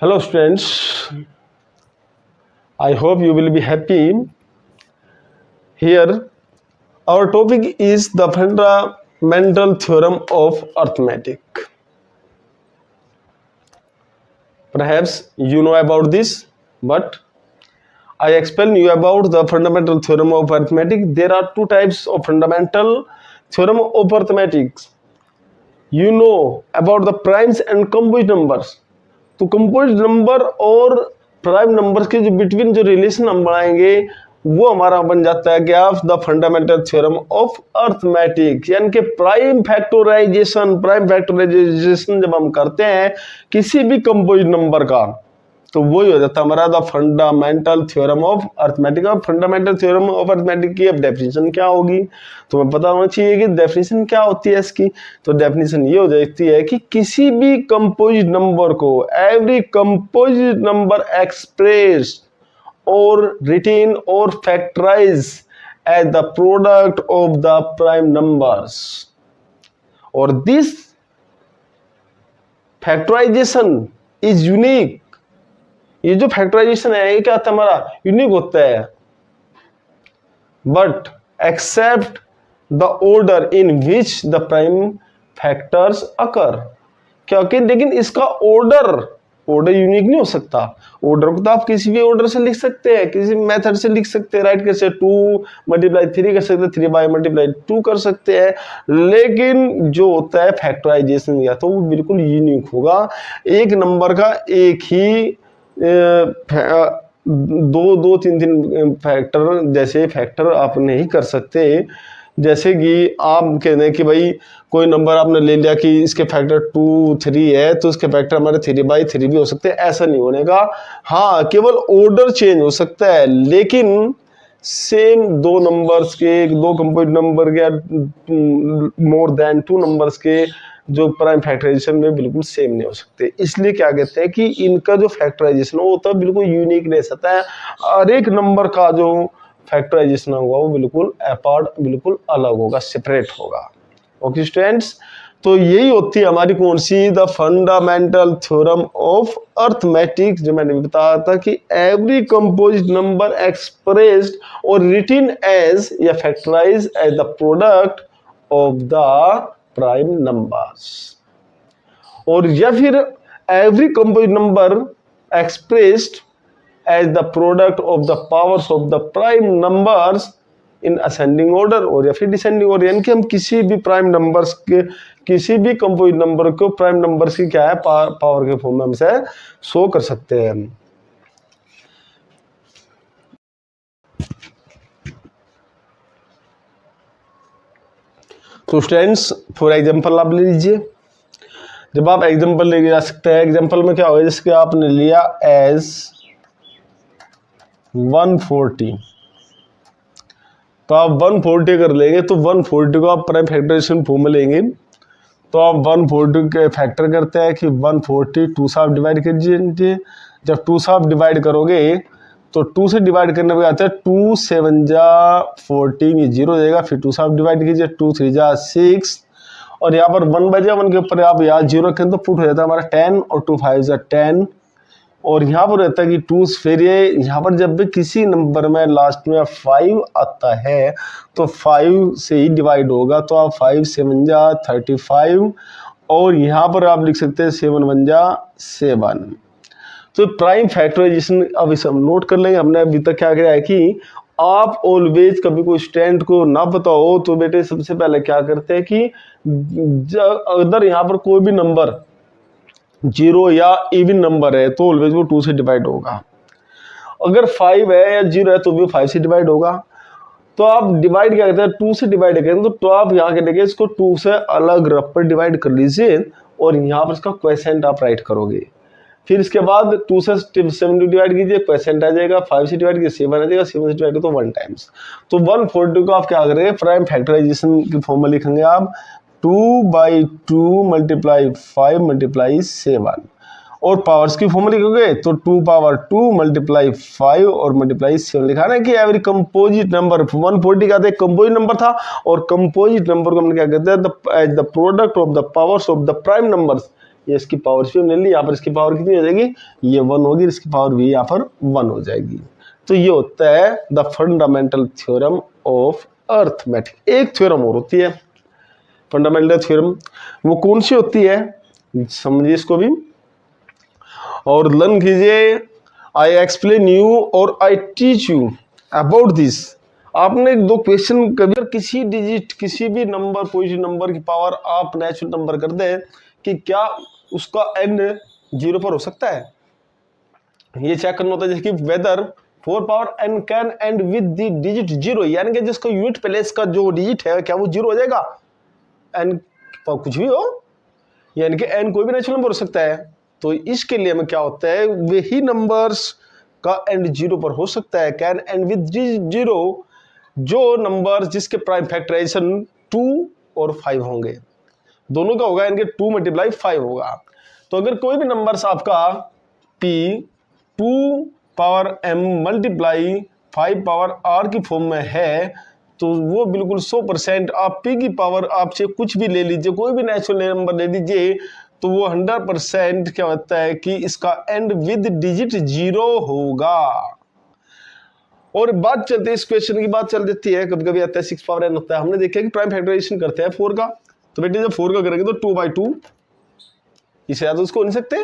Hello students, I hope you will be happy. Here our topic is the fundamental theorem of arithmetic. Perhaps you know about this, but I explain you about the fundamental theorem of arithmetic. There are two types of fundamental theorem of arithmetic. You know about the primes and composite numbers. तो composite number और prime numbers के जो between जो relation हम बनाएंगे वो हमारा बन जाता है क्या the fundamental theorem of arithmetic. यानी कि प्राइम फैक्टराइजेशन जब हम करते हैं किसी भी कंपोजिट नंबर का तो वही हो जाता है हमारा the fundamental theorem of arithmetic. और फंडामेंटल थ्योरम ऑफ अर्थमेटिक की अब डेफिनेशन क्या होगी तो हमें पता होना चाहिए कि डेफिनेशन क्या होती है इसकी। तो डेफिनेशन ये हो जाती है कि किसी भी कंपोजिट नंबर को एवरी कंपोजिट नंबर एक्सप्रेस्ड और रिटेन और factorise as the product of the prime numbers. और दिस फैक्टराइजेशन इज यूनिक। ये जो फैक्टराइजेशन है ये क्या होता है हमारा यूनिक होता है but except the order in which the prime factors occur. क्योंकि लेकिन इसका ऑर्डर यूनिक नहीं हो सकता। ऑर्डर को तो आप किसी भी ऑर्डर से लिख सकते हैं, किसी भी मेथड से लिख सकते हैं, राइट कैसे 2 मल्टीप्लाई 3 कर सकते हैं, 3 बाई मल्टीप्लाई 2 कर सकते हैं। लेकिन जो होता है फैक्टराइजेशन या तो वो बिल्कुल यूनिक होगा। एक नंबर का एक ही दो तीन फैक्टर जैसे फैक्टर आप नहीं कर सकते। जैसे कि आप कहते हैं कि भाई कोई नंबर आपने ले लिया कि इसके फैक्टर 2 3 है तो इसके फैक्टर हमारे 3/3 भी हो सकते हैं, ऐसा नहीं होने का। हाँ केवल ऑर्डर चेंज हो सकता है लेकिन सेम दो नंबर्स के दो कंपोजिट नंबर के मोर देन 2 नंबर्स के जो प्राइम फैक्टराइजेशन में बिल्कुल सेम नहीं हो सकते। इसलिए क्या कहते हैं कि इनका जो फैक्टराइजेशन हो तो बिल्कुल यूनिक नहीं सकता है। हर एक नंबर का जो फैक्टराइजेशन होगा वो बिल्कुल अपार्ट बिल्कुल अलग होगा, सेपरेट होगा। ओके स्टूडेंट्स, तो यही होती है हमारी कौन सी the fundamental theorem of arithmetic. जो मैंने बताया था कि एवरी कंपोजिट नंबर एक्सप्रेस्ड और रिटन एज या factorise as the product of the prime numbers. और या फिर every composite number expressed as the product of the powers of the prime numbers in ascending order और या फिर descending order. यानी कि हम किसी भी प्राइम नंबर्स के किसी भी कंपोजिट नंबर को प्राइम नंबर्स की क्या है पावर के फॉर्म में हम से शो कर सकते हैं। तो स्टूडेंट्स फॉर एग्जांपल आप ले लीजिए। जब आप एग्जांपल लेके जा सकते हैं, एग्जांपल में क्या होगा जैसे कि आपने लिया एज 140 तो आप 140 कर लेंगे तो 140 को आप प्राइम फैक्टराइजेशन फॉर्म में लेंगे तो आप 140 के फैक्टर करते हैं कि 140 2 से आप डिवाइड कीजिए। जब 2 से आप डिवाइड करोगे तो 2 से डिवाइड करने पे आता है 2 7 जा 14 ये 0 हो जाएगा। फिर 2 से आप डिवाइड कीजिए 2 3 जा 6 और यहाँ पर 1 बचा 1 के ऊपर आप यहाँ 0 रखें तो पुट हो जाता है हमारा 10 और 2 5 जा 10 और यहाँ पर रहता है कि 2 फिर ये यहाँ पर जब भी किसी नंबर में लास्ट में 5 आता है तो 5 से ही डिवाइड होगा तो आप 5 7 जा 35 और यहाँ पर आप लिख सकते हैं 7 1 जा 7। तो प्राइम फैक्टराइजेशन अब इसे हम नोट कर लेंगे। हमने अभी तक क्या किया है कि आप ऑलवेज कभी कोई स्टूडेंट को ना पता हो तो बेटे सबसे पहले क्या करते हैं कि अगर यहाँ पर कोई भी नंबर 0 या इवन नंबर है तो ऑलवेज वो 2 से डिवाइड होगा। अगर 5 है या 0 है तो भी 5 से डिवाइड होगा। तो आप डिवाइड क्या करते हैं 2 से डिवाइड करें तो आप यहाँ करेंगे इसको 2 से अलग रफ पर डिवाइड कर लीजिए और यहाँ पर इसका क्वोशिएंट आप राइट करोगे। फिर इसके बाद 2 से 7 डिवाइड कीजिए क्वोशिएंट आ जाएगा। 5 से डिवाइड कीजिए 7 आ जाएगा। 7 से डिवाइड तो 1 टाइम्स। तो 140 को आप क्या करेंगे प्राइम फैक्टराइजेशन की फॉर्म में लिखेंगे आप 2/2 मल्टीप्लाई 5 मल्टीप्लाई 7 और पावर्स की फॉर्म लिखोगे तो 2 मल्टीप्लाई 5 और मल्टीप्लाई 7 लिखाना है कि एवरी कंपोजिट नंबर 140 का एक कंपोजिट नंबर था और कंपोजिट नंबर को हम क्या कहते हैं the product of the powers of the prime numbers ये इसकी पावर भी हमने ली, यहाँ पर इसकी पावर कितनी हो जाएगी, ये 1 होगी, इसकी पावर भी यहाँ पर 1 हो जाएगी। तो ये होता है the fundamental theorem of arithmetic. एक थ्योरम और होती है फंडामेंटल थ्योरम, वो कौन सी होती है समझिए इसको भी और लर्न कीजिए। आई एक्सप्लेन यू और I teach you about this. आपने 2 क्वेश्चन कभी किसी डिजिट किसी भी नंबर पॉजिटिव नंबर की पावर आप नेचुरल नंबर कर दे कि क्या उसका एंड 0 पर हो सकता है, ये चेक करना होता है। जैसे कि whether 4 power n can end with the digit 0, यानी कि जिसका यूनिट प्लेस का जो डिजिट है क्या वो 0 हो जाएगा, n कुछ भी हो, यानी कि n कोई भी नेचुरल नंबर हो सकता है। तो इसके लिए हमें क्या होता है, वही नंबर्स का एंड 0 पर हो सकता है, कैन एंड विद 0, जो नंबर जिसके प्राइम फैक्टराइजेशन 2 और 5 होंगे, दोनों का होगा, इनके 2 × 5 होगा। तो अगर कोई भी नंबर्स आपका p 2 power m × 5 power r की फॉर्म में है, तो वो बिल्कुल 100% आप p की पावर आपसे कुछ भी ले लीजिए, कोई भी नेचुरल नंबर ले लीजिए, तो वो 100% क्या होता है कि इसका एंड विद डिजिट 0 होगा। और बात चलती है इस क्वेश्चन की, बात चल देती है, कभी कभी आता है 6 पावर n होता है। हमने देखा कि प्राइम फैक्टराइजेशन करते हैं 4 का, तो बेटे जब 4 का करेंगे तो 2/2, इसे याद उसको नहीं सकते,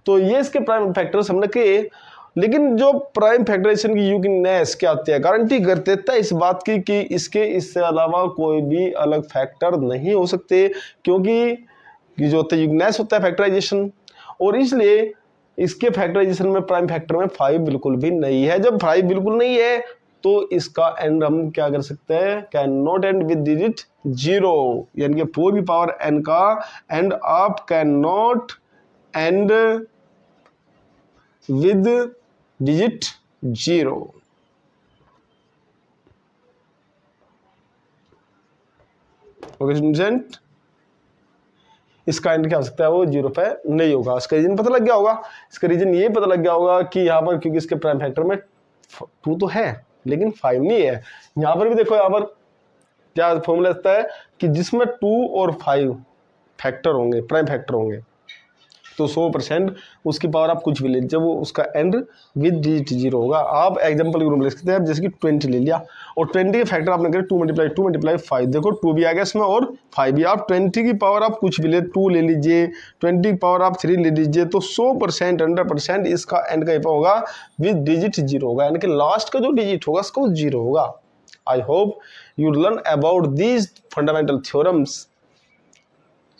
तो ये इसके प्राइम फैक्टर्स हमने किए। लेकिन जो प्राइम फैक्टराइजेशन की यूनिकनेस क्या होती है, गारंटी कर देता है इस बात की कि इससे अलावा कोई भी अलग फैक्टर नहीं हो सकते, क्योंकि जो होता है यूनिकनेस होता है फैक्टराइजेशन, और इसलिए इसके फैक्टराइजेशन में प्राइम फैक्टर में 5 बिल्कुल भी नहीं है। जब 5 बिल्कुल नहीं है तो इसका एंड हम क्या कर सकते हैं, can not and with digit 0, यानी कि 4 की पावर n का एंड आप can not and with digit 0। Okay student, इसका एंड क्या हो सकता है, वो 0 पे नहीं होगा। इसका रीजन पता लग गया होगा, इसका रीजन ये पता लग गया होगा कि यहाँ पर क्योंकि इसके प्राइम फैक्टर में 2 तो है लेकिन 5 नहीं है। यहाँ पर भी देखो, यहाँ पर क्या फॉर्मूला लगता है कि जिसमें 2 और 5 फैक्टर होंगे, प्राइम फैक्टर होंगे, तो 100% उसकी पावर आप कुछ भी ले लीजिए, वो उसका एंड विद डिजिट 0 होगा। आप एग्जांपल के रूप में ले सकते हैं, जैसे कि 20 ले लिया और 20 के फैक्टर आपने करे 2 × 5, देखो 2 भी आ गया इसमें और 5 भी। आप 20 की पावर आप कुछ भी ले, 2 ले लीजिए, 20 की पावर आप 3 ले लीजिए, तो 100% 100% इसका एंड का होगा विद डिजिट 0 होगा, यानी कि लास्ट का जो डिजिट होगा उसका 0 होगा। I hope you learn about these fundamental theorems.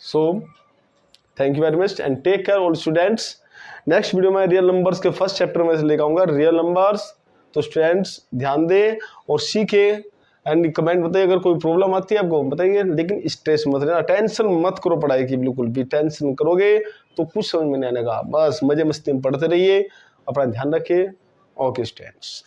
So thank you very much and take care all students. Next video में रियल नंबर्स के फर्स्ट चैप्टर में से लेकर आऊंगा रियल नंबर्स। तो स्टूडेंट्स ध्यान दें और सीखें एंड कमेंट बताइए, अगर कोई प्रॉब्लम आती है आपको बताइए, लेकिन स्ट्रेस मत लेना, टेंशन मत करो पढ़ाई की, बिल्कुल भी टेंशन करोगे तो कुछ समझ में नहीं आने का। बस मजे मस्ती में पढ़ते रहिए, अपना ध्यान रखिए। Okay students.